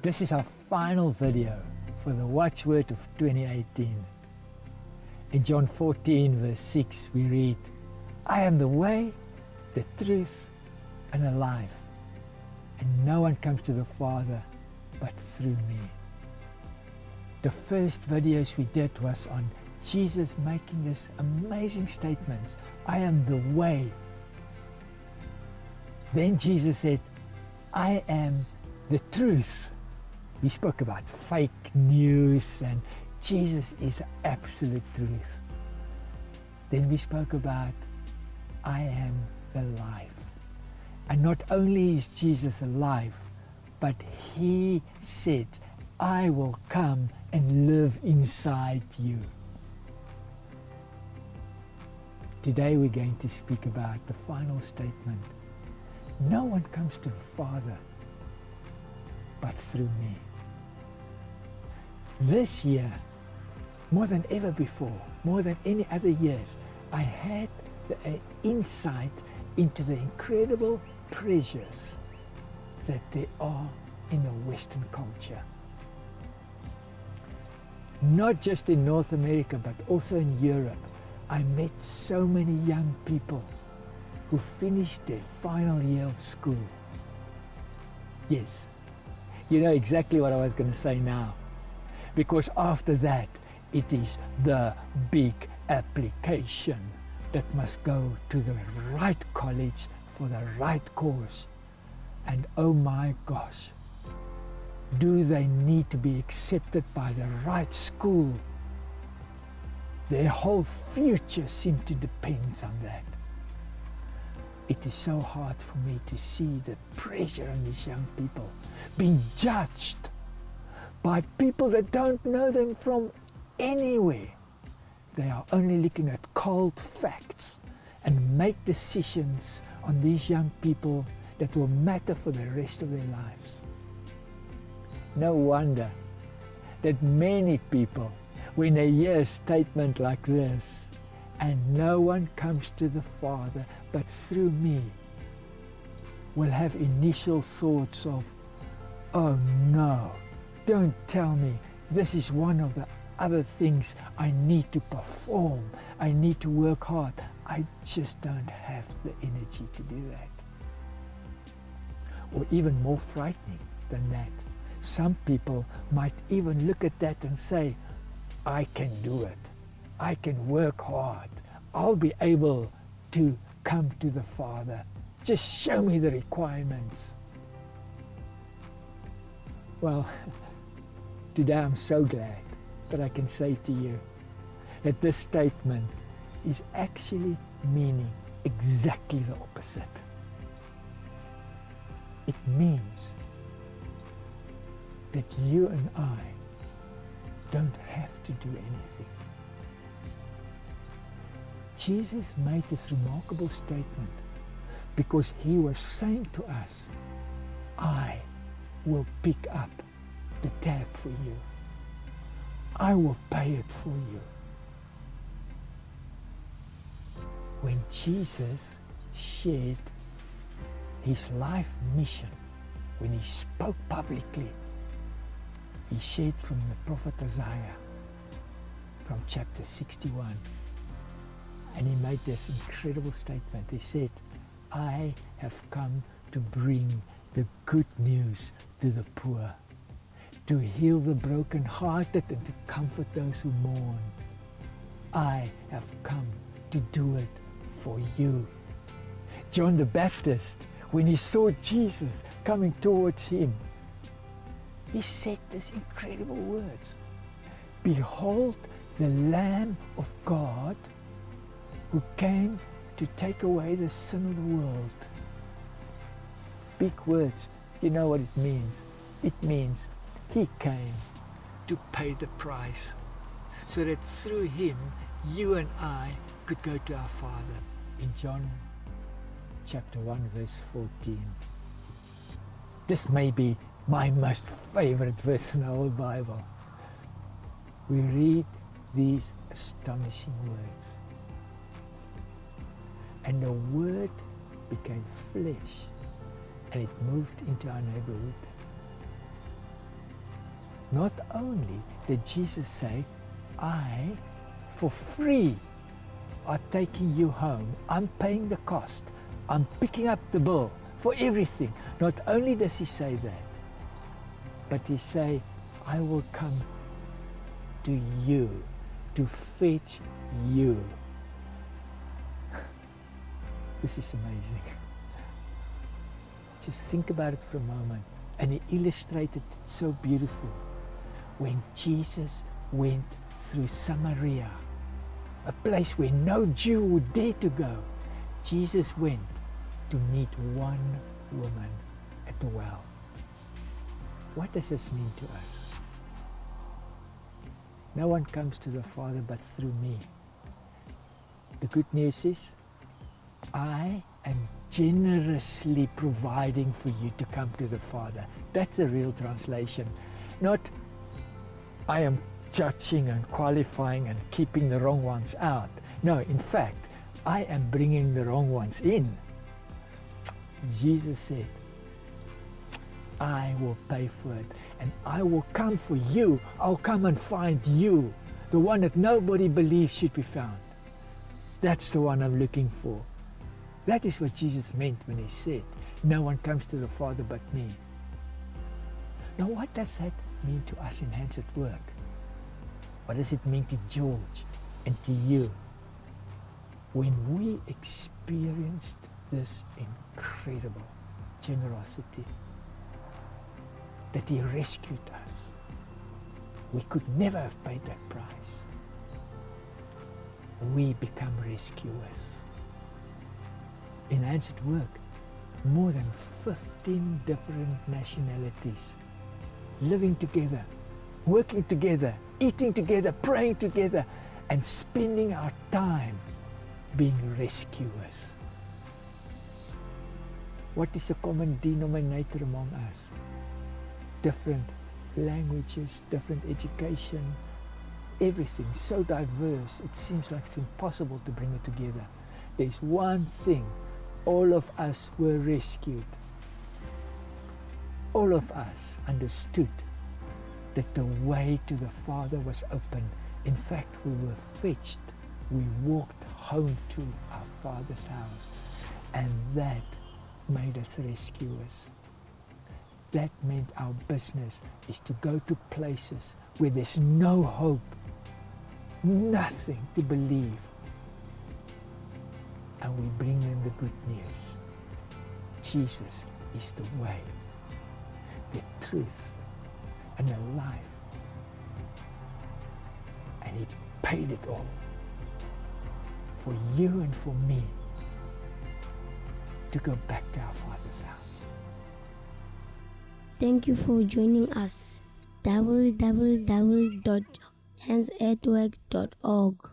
This is our final video for the Watchword of 2018. In John 14 verse 6 we read, I am the way, the truth and the life, and no one comes to the Father but through me. The first videos we did was on Jesus making these amazing statements. I am the way. Then Jesus said, I am the truth. We spoke about fake news and Jesus is absolute truth. Then we spoke about I am the life. And not only is Jesus alive, but he said, I will come and live inside you. Today we're going to speak about the final statement. No one comes to the Father but through me. This year, more than ever before, more than any other years, I had the insight into the incredible pressures that there are in the Western culture. Not just in North America, but also in Europe. I met so many young people who finished their final year of school. Yes, you know exactly what I was going to say now. Because after that, it is the big application that must go to the right college for the right course. And oh my gosh, do they need to be accepted by the right school? Their whole future seems to depend on that. It is so hard for me to see the pressure on these young people being judged by people that don't know them from anywhere. They are only looking at cold facts and make decisions on these young people that will matter for the rest of their lives. No wonder that many people, when they hear a statement like this, and no one comes to the Father but through me, will have initial thoughts of, oh no, don't tell me this is one of the other things I need to perform. I need to work hard. I just don't have the energy to do that. Or even more frightening than that, some people might even look at that and say, I can do it. I can work hard. I'll be able to come to the Father. Just show me the requirements. Well, today I'm so glad that I can say to you that this statement is actually meaning exactly the opposite. It means that you and I don't have to do anything. Jesus made this remarkable statement because he was saying to us, I will pick up the tab for you. I will pay it for you. When Jesus shared his life mission, when he spoke publicly, he shared from the prophet Isaiah, from chapter 61. And he made this incredible statement. He said, I have come to bring the good news to the poor, to heal the brokenhearted and to comfort those who mourn. I have come to do it for you. John the Baptist, when he saw Jesus coming towards him, he said these incredible words. Behold the Lamb of God who came to take away the sin of the world. Big words, you know what it means. It means he came to pay the price so that through him you and I could go to our Father. In John chapter 1 verse 14. This may be my most favorite verse in the whole Bible. We read these astonishing words. And the Word became flesh and it moved into our neighborhood. Not only did Jesus say, I, for free, are taking you home. I'm paying the cost. I'm picking up the bill for everything. Not only does he say that, but he say, I will come to you to fetch you. This is amazing. Just think about it for a moment. And he illustrated it so beautiful. When Jesus went through Samaria, a place where no Jew would dare to go, Jesus went to meet one woman at the well. What does this mean to us? No one comes to the Father but through me. The good news is, I am generously providing for you to come to the Father. That's a real translation. Not, I am judging and qualifying and keeping the wrong ones out. No, in fact, I am bringing the wrong ones in. Jesus said, I will pay for it, and I will come for you. I'll come and find you, the one that nobody believes should be found. That's the one I'm looking for. That is what Jesus meant when he said, no one comes to the Father but me. Now what does that mean to us in Hands at Work? What does it mean to George and to you? When we experienced this incredible generosity, that he rescued us, we could never have paid that price. We become rescuers. In Hands at Work, more than 15 different nationalities living together, working together, eating together, praying together, and spending our time being rescuers. What is a common denominator among us? Different languages, different education, everything so diverse, it seems like it's impossible to bring it together. There's one thing, all of us were rescued. All of us understood that the way to the Father was open. In fact, we were fetched. We walked home to our Father's house, and that made us rescuers. That meant our business is to go to places where there's no hope, nothing to believe, and we bring them the good news. Jesus is the way, the truth, and the life. And he paid it all for you and for me to go back to our Father's house. Thank you for joining us. www.handsatwork.org